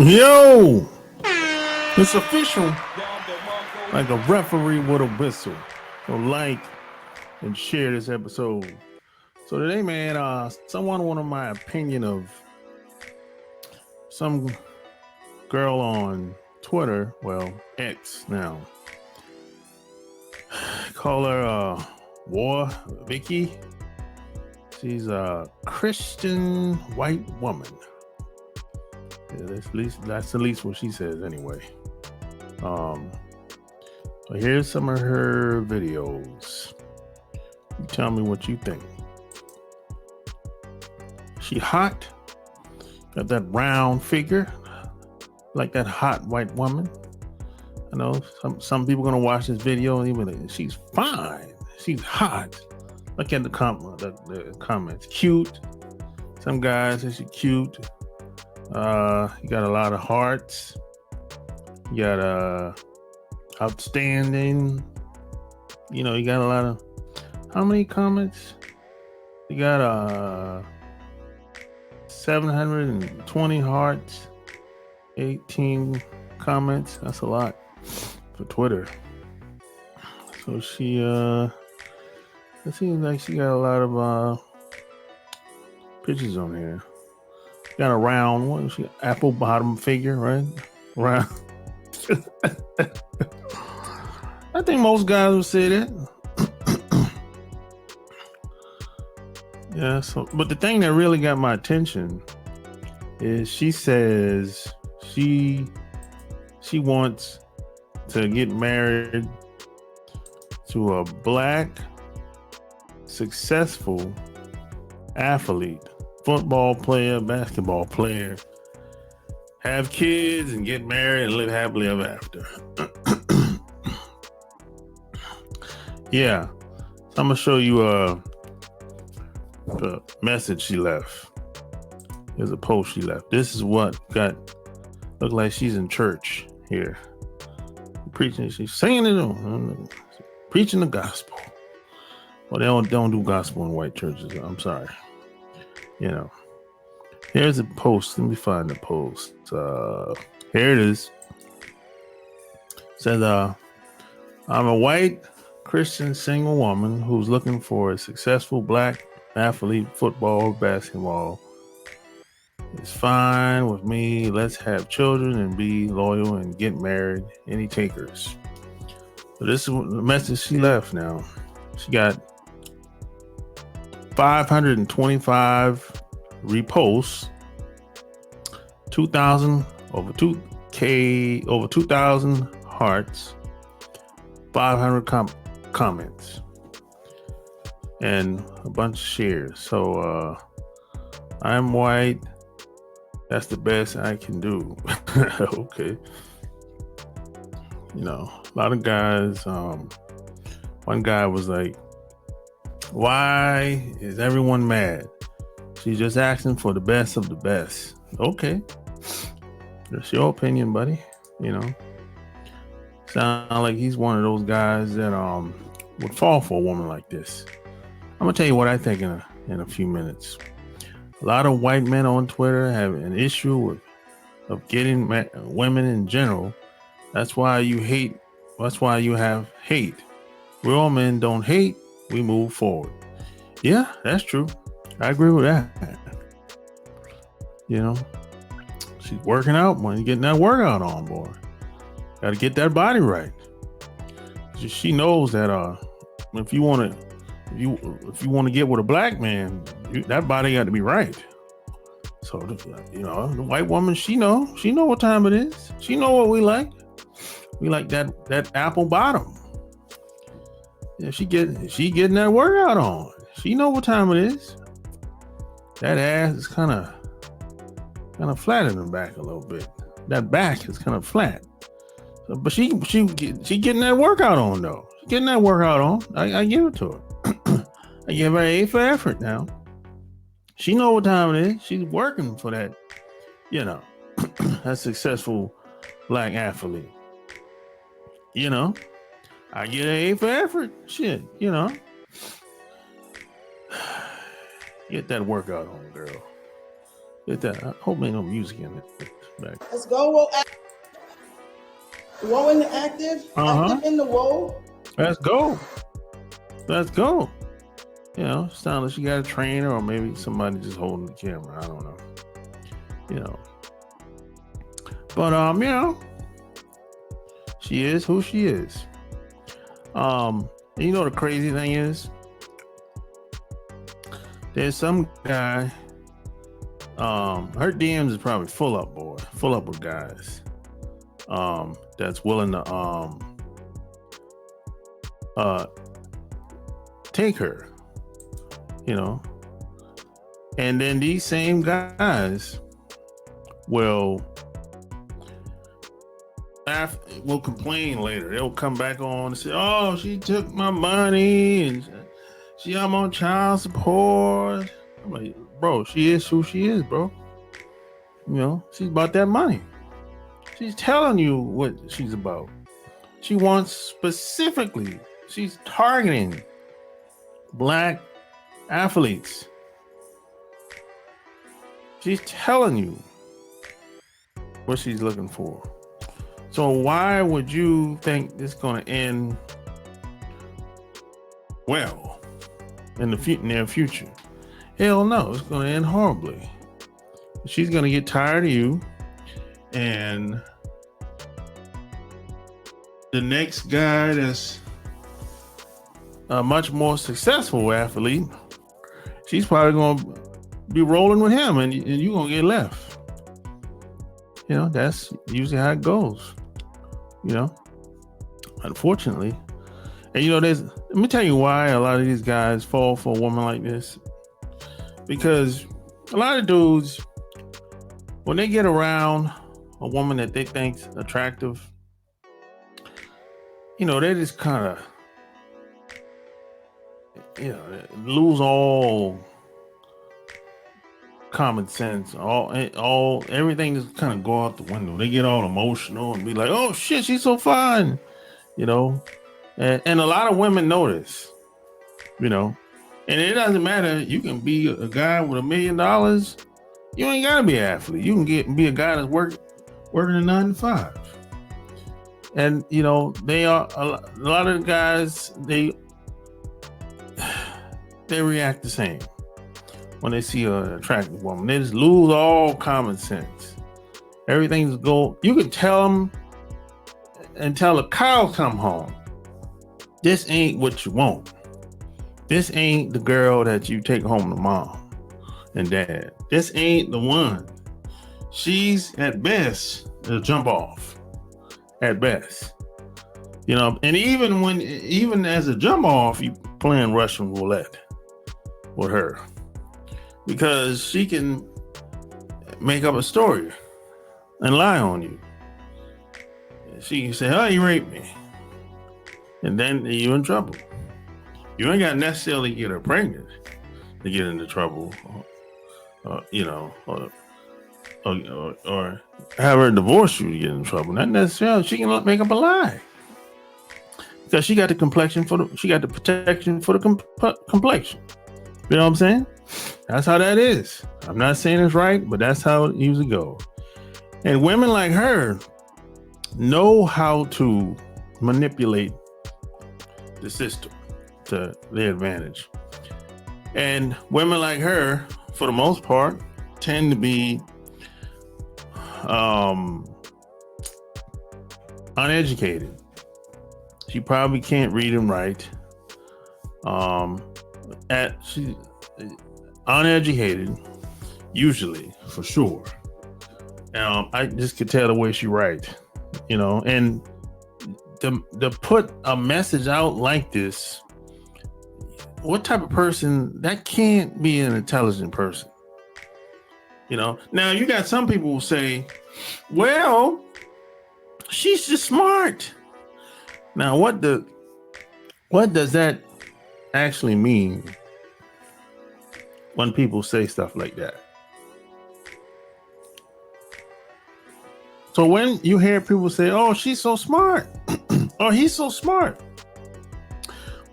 Yo, it's official. Like a referee with a whistle. So like and share this episode. So today, man, someone wanted my opinion of some girl on Twitter. Well, X now. Call her War Vicky. She's a Christian white woman. Yeah, that's the least what she says anyway. So here's some of her videos. You tell me what you think. She hot, got that round figure, like that hot white woman. I know some people gonna watch this video and even like, she's fine, she's hot. Look at the comments, cute. Some guys say she's cute. You got a lot of hearts. You got outstanding. You know, you got a lot of. How many comments? You got 720 hearts, 18 comments. That's a lot for Twitter. So she it seems like she got a lot of pictures on here. Got a round one, she apple bottom figure, right? Round. I think most guys would say that. Yeah, so but the thing that really got my attention is she says she wants to get married to a black successful athlete, football player, basketball player, have kids and get married and live happily ever after. Yeah, so I'm gonna show you the message she left. There's a post she left. This is what look like she's in church here, preaching. She's singing it, preaching the gospel. Well, they don't do gospel in white churches. I'm sorry. You know, here's a post. Let me find the post. Here it is. It says, I'm a white Christian single woman who's looking for a successful black athlete, football, basketball. It's fine with me. Let's have children and be loyal and get married. Any takers? So this is the message she left now. She got 525 reposts, 2,000 over 2K, over 2,000 hearts, 500 comments, and a bunch of shares. So I'm white. That's the best I can do. Okay. You know, a lot of guys. One guy was like, "Why is everyone mad? She's just asking for the best of the best." Okay, that's your opinion, buddy. You know, sound like he's one of those guys that would fall for a woman like this. I'm gonna tell you what I think in a few minutes. A lot of white men on Twitter have an issue of getting women in general. That's why you hate. That's why you have hate. Real men don't hate. We move forward. Yeah, that's true. I agree with that. You know, she's working out when you're getting that workout on, boy. Got to get that body right. She knows that if you want to get with a black man, that body got to be right. So you know, the white woman, she know what time it is. She know what we like. We like that apple bottom. Yeah, she getting that workout on. She know what time it is. That ass is kind of flat in the back a little bit. That back is kind of flat. So, but she getting that workout on though. She getting that workout on. I give it to her. I give her an A for effort now. She know what time it is. She's working for that, you know, that successful black athlete. You know, I get an A for effort. Shit, you know. Get that workout on, girl. Get that. I hope ain't no music in it. Back. Let's go. Woe in the active. Active in the woe. Let's go. Let's go. You know, sound like she got a trainer or maybe somebody just holding the camera. I don't know. You know. But you know, she is who she is. You know the crazy thing is, there's some guy, her DMs is probably full up with guys that's willing to take her, you know. And then these same guys will complain later. They'll come back on and say, "Oh, she took my money and I'm on child support." I'm like, bro, she is who she is, bro. You know, she's about that money. She's telling you what she's about. She wants specifically, she's targeting black athletes. She's telling you what she's looking for. So why would you think this is going to end well in the near future? Hell no, it's going to end horribly. She's going to get tired of you, and the next guy that's a much more successful athlete, she's probably going to be rolling with him, and you're going to get left. You know, that's usually how it goes. You know, unfortunately. And you know, let me tell you why a lot of these guys fall for a woman like this. Because a lot of dudes, when they get around a woman that they think's attractive, you know, they just kind of, you know, lose all common sense, everything just kind of go out the window. They get all emotional and be like, "Oh shit, she's so fine," you know. And a lot of women know this, you know. And it doesn't matter. You can be a guy with $1 million. You ain't gotta be an athlete. You can be a guy that's working a 9 to 5. And you know, they are a lot of the guys. They react the same when they see an attractive woman. They just lose all common sense. Everything's go. You can tell them until the cows come home. This ain't what you want. This ain't the girl that you take home to mom and dad. This ain't the one. She's at best a jump off. At best. You know, and even as a jump off, you playing Russian roulette with her. Because she can make up a story and lie on you. She can say, "Oh, you raped me." And then you're in trouble. You ain't got to necessarily get her pregnant to get into trouble. You know, or have her divorce you to get in trouble. Not necessarily. She can make up a lie. Because she got the protection for the complexion. You know what I'm saying? That's how that is. I'm not saying it's right, but that's how it usually goes. And women like her know how to manipulate the system to their advantage. And women like her, for the most part, tend to be uneducated. She probably can't read and write. She's uneducated, usually, for sure. I just could tell the way she writes, you know. And to put a message out like this, what type of person? That can't be an intelligent person, you know. Now you got some people who say, "Well, she's just smart." Now, what does that actually mean when people say stuff like that? So when you hear people say, "Oh, she's so smart," or "He's so smart,"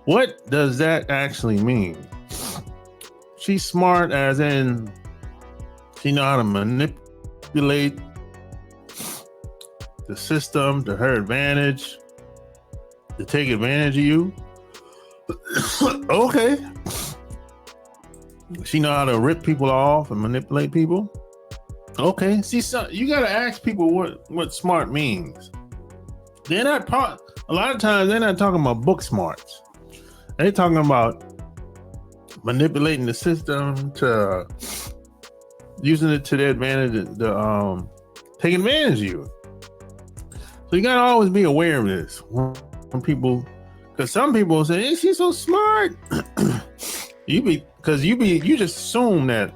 what does that actually mean? She's smart as in She know how to manipulate the system to her advantage, to take advantage of you. Okay. She know how to rip people off and manipulate people. Okay. See, so you got to ask people what smart means. They're not a lot of times they're not talking about book smarts. They're talking about manipulating the system to using it to their advantage, to take advantage of you. So you gotta always be aware of this when people, because some people say, "Hey, she's so smart." you just assume that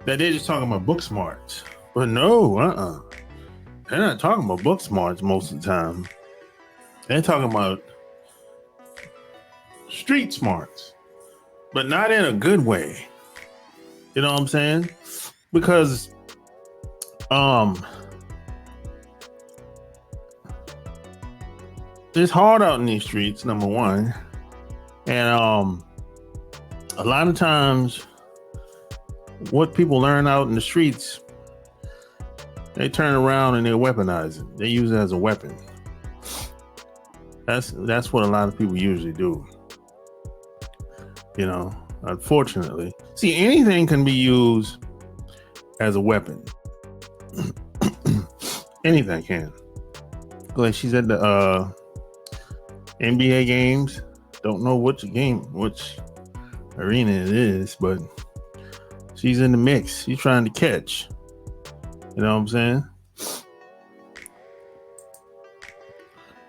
they're just talking about book smarts, but no, they're not talking about book smarts most of the time. They're talking about street smarts, but not in a good way. You know what I'm saying? Because it's hard out in these streets, number one. And a lot of times what people learn out in the streets, they turn around and they weaponize it. They use it as a weapon. That's what a lot of people usually do. You know, unfortunately. See, anything can be used as a weapon. Anything can. Like she's at the NBA games. Don't know which arena it is, but she's in the mix. She's trying to catch. You know what I'm saying?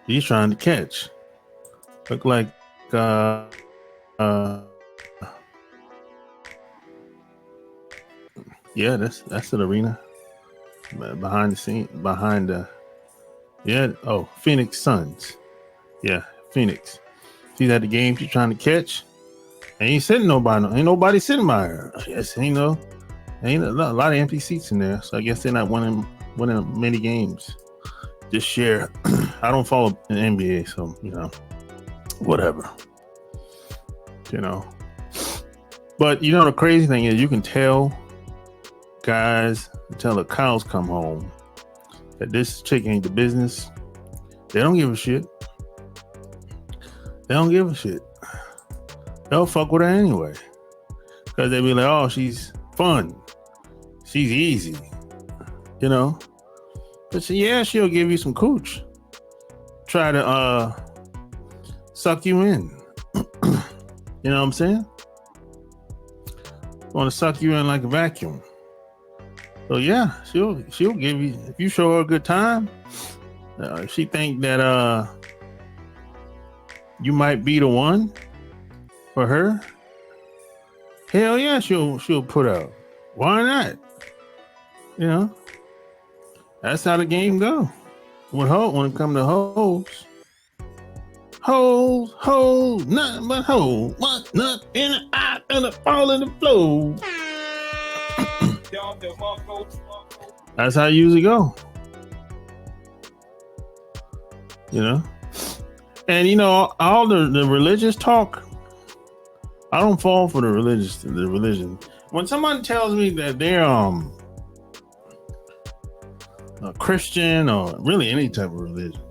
He's trying to catch. Look like yeah, that's an arena. Behind the Phoenix Suns. Yeah, Phoenix. She's at the game, she's trying to catch. Ain't nobody sitting by her. I guess ain't a lot of empty seats in there. So I guess they're not winning many games this year. I don't follow the NBA, so whatever. But the crazy thing is you can tell guys until the cows come home that this chick ain't the business. They don't give a shit. They'll fuck with her anyway. Because they be like, oh, she's fun. She's easy. But she'll give you some cooch. Try to suck you in. You know what I'm saying? Want to suck you in like a vacuum. So yeah, she'll give you, if you show her a good time, if she think that you might be the one for her, hell yeah, she'll put up. Why not? That's how the game go. When it come to hoes, nothing but hoes. What nut in the eye and the fall in the flow. That's how it usually go. And all the religious talk, I don't fall for the religion. When someone tells me that they're a Christian or really any type of religion,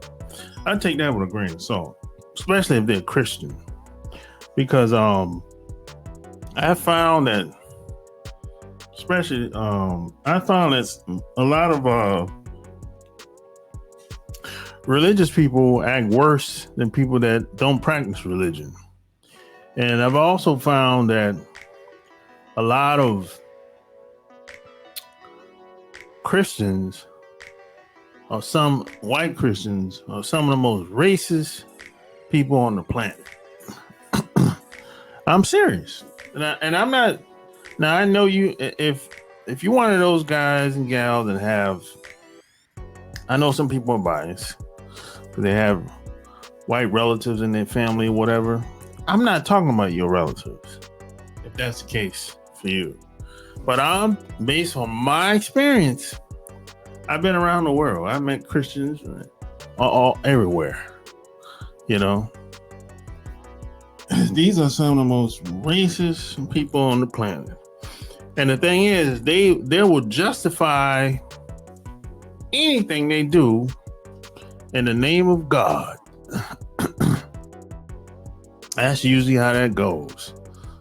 I take that with a grain of salt, especially if they're Christian, because I found that, a lot of religious people act worse than people that don't practice religion. And I've also found that a lot of Christians, or some white Christians, are some of the most racist people on the planet. I'm serious. And I'm not. Now I know you. If you're one of those guys and gals that have, I know some people are biased. They have white relatives in their family or whatever. I'm not talking about your relatives, if that's the case for you. But I'm based on my experience. I've been around the world. I met Christians all everywhere. These are some of the most racist people on the planet. And the thing is, they will justify anything they do in the name of God. That's usually how that goes.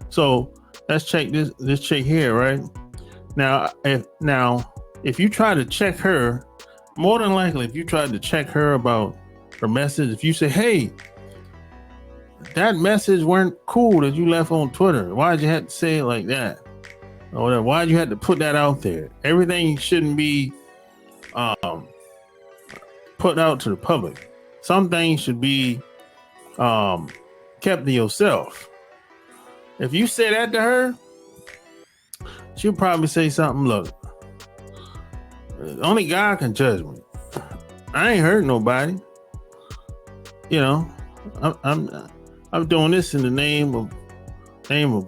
So let's check this chick here, right? Now, if you try to check her, more than likely, if you tried to check her about her message, if you say, hey, that message weren't cool that you left on Twitter, why'd you have to say it like that? Or why'd you have to put that out there? Everything shouldn't be put out to the public. Some things should be kept to yourself. If you say that to her, she'll probably say something. Look, only God can judge me. I ain't hurt nobody. You know, I'm doing this in the name of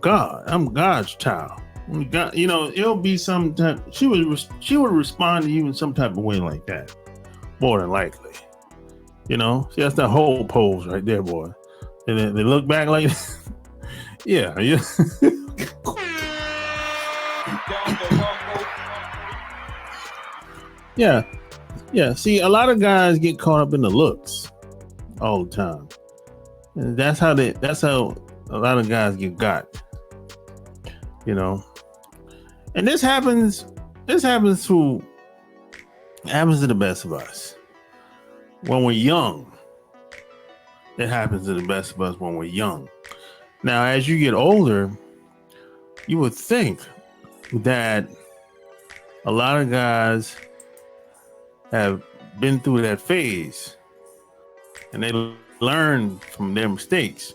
God. I'm God's child. God, you know, it'll be some type. She would respond to you in some type of way like that, more than likely. You know, see, that's that whole pose right there, boy. And then they look back like, yeah. Yeah. See, a lot of guys get caught up in the looks all the time. And that's how a lot of guys get got. You know. And this happens to the best of us. When we're young. It happens to the best of us when we're young. Now, as you get older, you would think that a lot of guys have been through that phase and they learn from their mistakes.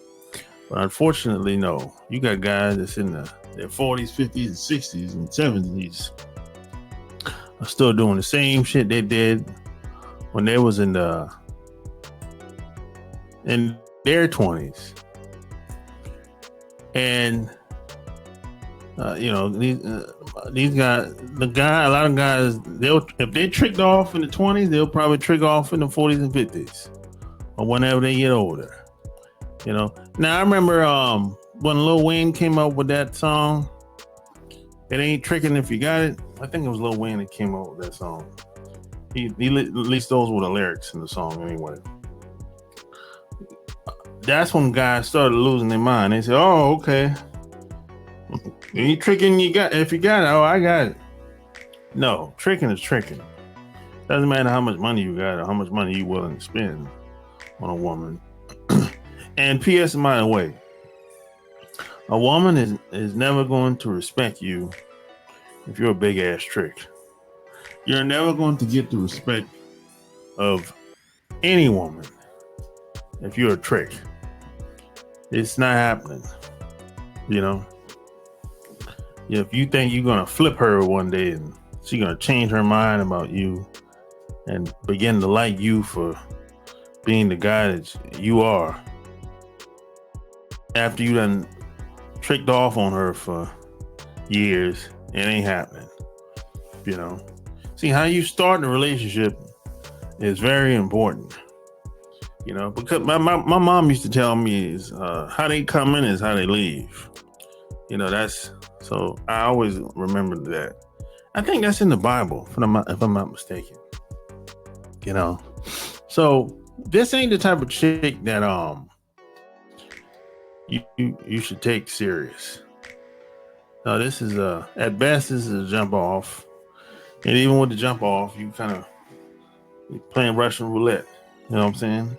But unfortunately, no. You got guys that's in their 40s, 50s, and 60s and 70s are still doing the same shit they did when they was in their 20s. And you know, these guys, a lot of guys, if they tricked off in the 20s, they'll probably trick off in the 40s and 50s or whenever they get older. You know. Now I remember when Lil Wayne came up with that song, "It Ain't Tricking If You Got It." I think it was Lil Wayne that came up with that song. He at least those were the lyrics in the song anyway. That's when guys started losing their mind. They said, "Oh, okay. You ain't tricking. If you got it, oh, I got it." No, tricking is tricking. Doesn't matter how much money you got or how much money you willing to spend on a woman. And P.S. by the way, a woman is never going to respect you if you're a big ass trick. You're never going to get the respect of any woman if you're a trick. It's not happening. You know, if you think you're gonna flip her one day and she's gonna change her mind about you and begin to like you for being the guy that you are, after you done tricked off on her for years, it ain't happening. You know, see, how you start a relationship is very important. You know, because my mom used to tell me is how they come in is how they leave. You know, so I always remember that. I think that's in the Bible, if I'm not mistaken. You know, so this ain't the type of chick that you should take serious. No, this is at best this is a jump off, and even with the jump off, you kind of playing Russian roulette. You know what I'm saying?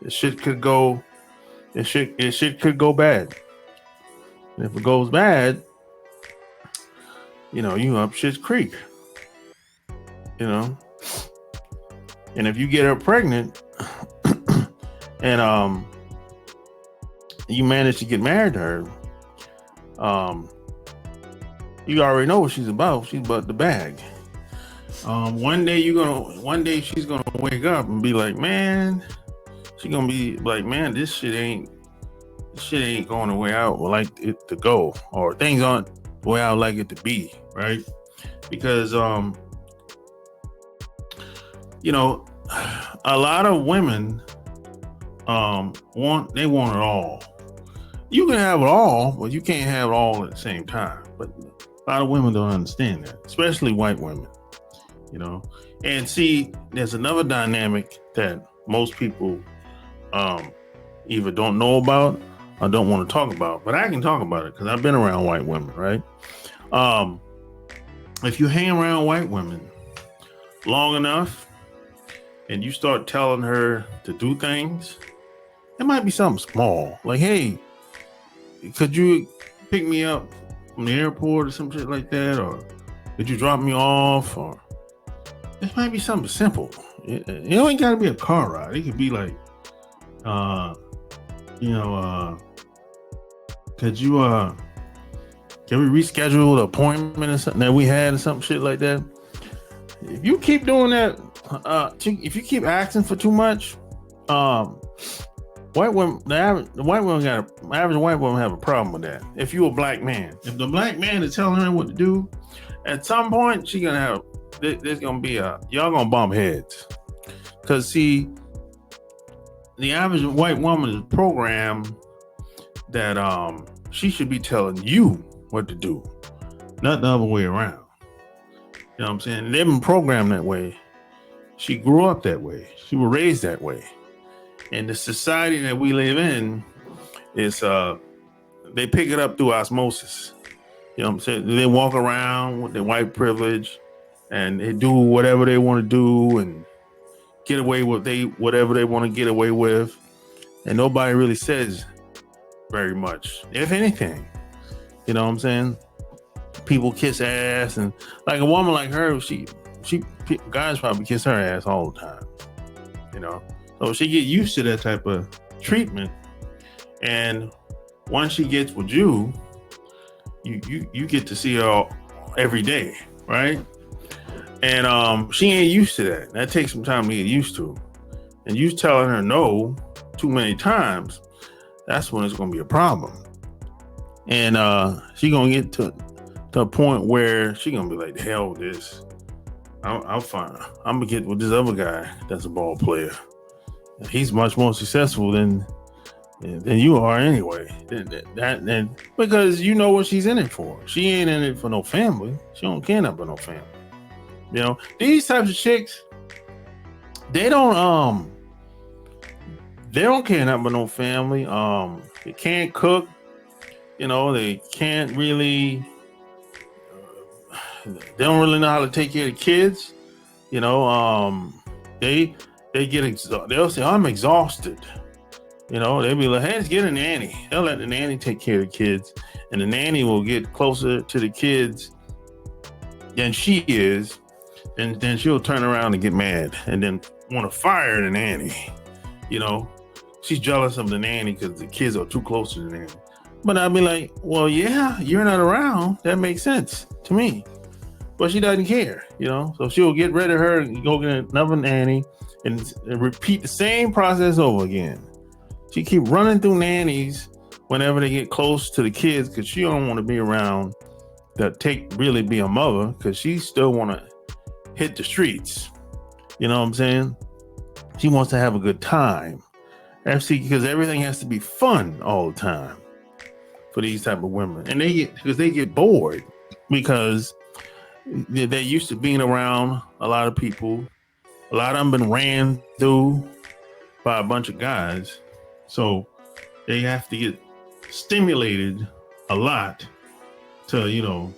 This shit could go bad. And if it goes bad, you know, you up shit's creek. You know? And if you get her pregnant and you manage to get married to her, you already know what she's about. She's about the bag. One day she's gonna wake up and be like, man, she's gonna be like, man, this shit ain't going the way I would like it to go, or things aren't the way I would like it to be, right? Because you know, a lot of women want it all. You can have it all, but you can't have it all at the same time. But A lot of women don't understand that, especially white women, you know. And see, there's another dynamic that most people either don't know about or don't want to talk about. But I can talk about it because I've been around white women, right? If you hang around white women long enough and you start telling her to do things, it might be something small, like, hey, could you pick me up from the airport or some shit like that, or could you drop me off, or it might be something simple. It ain't gotta be a car ride. It could be like, could you can we reschedule the appointment or something that we had or some shit like that? If you keep doing that, if you keep asking for too much, white women, the average white woman have a problem with that. If you're a black man, if the black man is telling her what to do, at some point she gonna have, there's gonna be y'all gonna bump heads. Cause see, the average white woman is programmed that she should be telling you what to do, not the other way around. You know what I'm saying? They've been programmed that way. She grew up that way. She was raised that way. And the society that we live in is they pick it up through osmosis. You know what I'm saying? They walk around with their white privilege and they do whatever they want to do and get away with whatever they want to get away with. And nobody really says very much, if anything. You know what I'm saying? People kiss ass, and like a woman like her, she guys probably kiss her ass all the time. You know? So she get used to that type of treatment, and once she gets with you get to see her every day, right? And she ain't used to that. That takes some time to get used to. And you telling her no too many times, that's when it's gonna be a problem. And she gonna get to a point where she gonna be like, the hell with this. I'm fine. I'm gonna get with this other guy that's a ball player. He's much more successful than you are anyway. And because you know what she's in it for. She ain't in it for no family. She don't care about no family. You know, these types of chicks, they don't care nothing about no family. They can't cook. You know, they can't really. They don't really know how to take care of kids. You know, they get exhausted. They'll say, I'm exhausted. You know, they'll be like, hey, let's get a nanny. They'll let the nanny take care of the kids, and the nanny will get closer to the kids than she is, and then she'll turn around and get mad and then want to fire the nanny. You know, she's jealous of the nanny because the kids are too close to the nanny. But I'll be like, well, yeah, you're not around. That makes sense to me. But she doesn't care, you know? So she'll get rid of her and go get another nanny and repeat the same process over again. She keep running through nannies whenever they get close to the kids because she don't want to be around really be a mother because she still want to hit the streets. You know what I'm saying? She wants to have a good time. Because everything has to be fun all the time for these type of women. And they get bored because they're used to being around a lot of people. A lot of them been ran through by a bunch of guys. So they have to get stimulated a lot to, you know,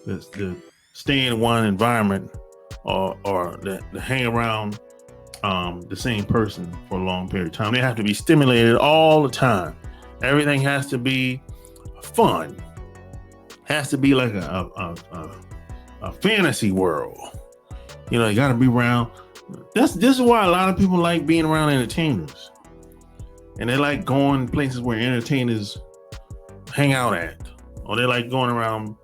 to stay in one environment or to hang around the same person for a long period of time. They have to be stimulated all the time. Everything has to be fun. Has to be like a fantasy world. You know, you got to be around. This is why a lot of people like being around entertainers, and they like going places where entertainers hang out at, or they like going around.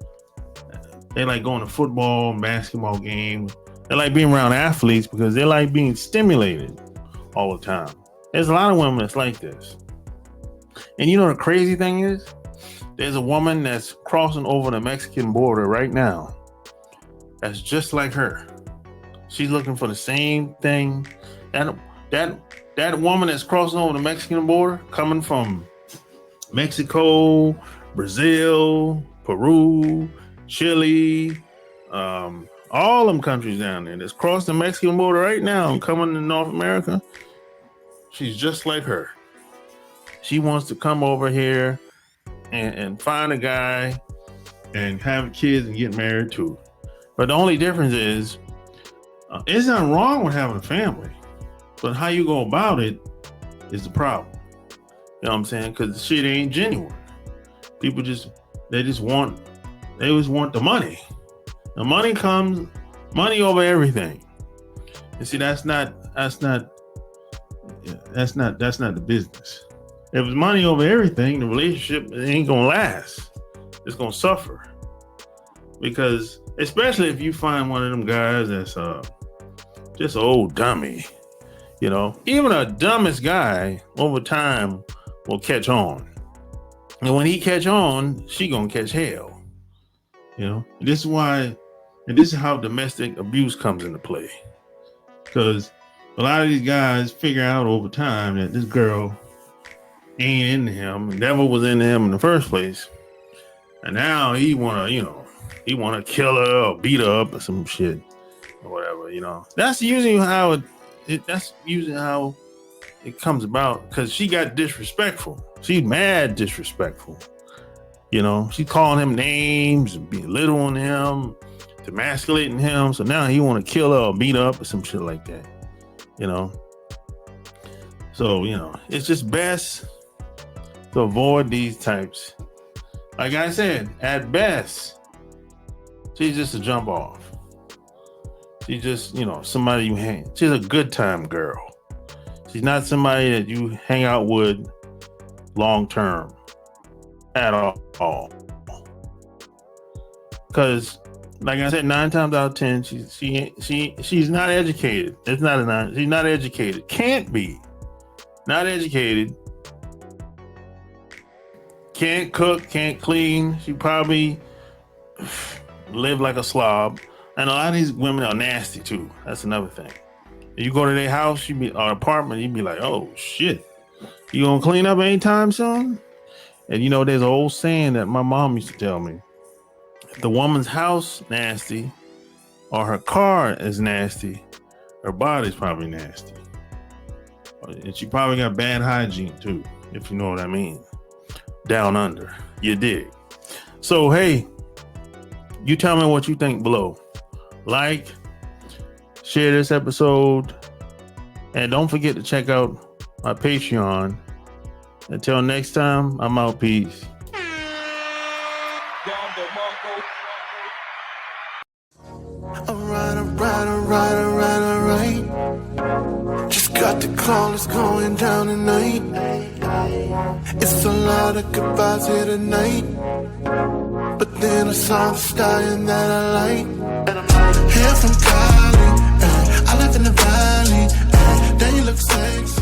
They like going to football and basketball games. They like being around athletes because they like being stimulated all the time. There's a lot of women that's like this. And you know the crazy thing is, there's a woman that's crossing over the Mexican border right now that's just like her. She's looking for the same thing. That woman that's crossing over the Mexican border, coming from Mexico, Brazil, Peru, Chile, all them countries down there that's crossed the Mexican border right now and coming to North America. She's just like her. She wants to come over here and find a guy and have kids and get married too. But the only difference is, it's not wrong with having a family, but how you go about it is the problem. You know what I'm saying? Because the shit ain't genuine. People they just want the money. The money comes, money over everything. And see, that's not the business. If it's money over everything, the relationship ain't gonna last. It's gonna suffer. Because especially if you find one of them guys that's just an old dummy, you know, even a dumbest guy over time will catch on. And when he catch on, she gonna catch hell. You know, this is why, and this is how domestic abuse comes into play. Because a lot of these guys figure out over time that this girl ain't into him, never was into him in the first place. And now he wanna kill her or beat her up or some shit or whatever, you know. That's usually how it comes about, because she got disrespectful. She's mad disrespectful. You know, she calling him names and belittling him, demasculating him. So now he want to kill her or beat her up or some shit like that. You know. So, you know, it's just best to avoid these types. Like I said, at best, she's just a jump off. She's just, you know, somebody you hang. She's a good time girl. She's not somebody that you hang out with long term at all. Because, like I said, 9 times out of 10, she's not educated. It's not a 9. She's not educated. Can't be. Not educated. Can't cook. Can't clean. She probably live like a slob. And a lot of these women are nasty too. That's another thing. If you go to their house, or apartment, you'd be like, oh shit, you gonna clean up anytime soon? And you know, there's an old saying that my mom used to tell me: if the woman's house nasty, or her car is nasty, her body's probably nasty, and she probably got bad hygiene too, if you know what I mean. Down under, you dig? So hey, you tell me what you think below. Like, share this episode, and don't forget to check out my Patreon. Until next time, I'm out. Peace. Alright. Just got the call, it's going down tonight. It's a lot of goodbyes here tonight, but then I saw the stallion that I like. Here from Cali, I live in the valley, then you look sexy.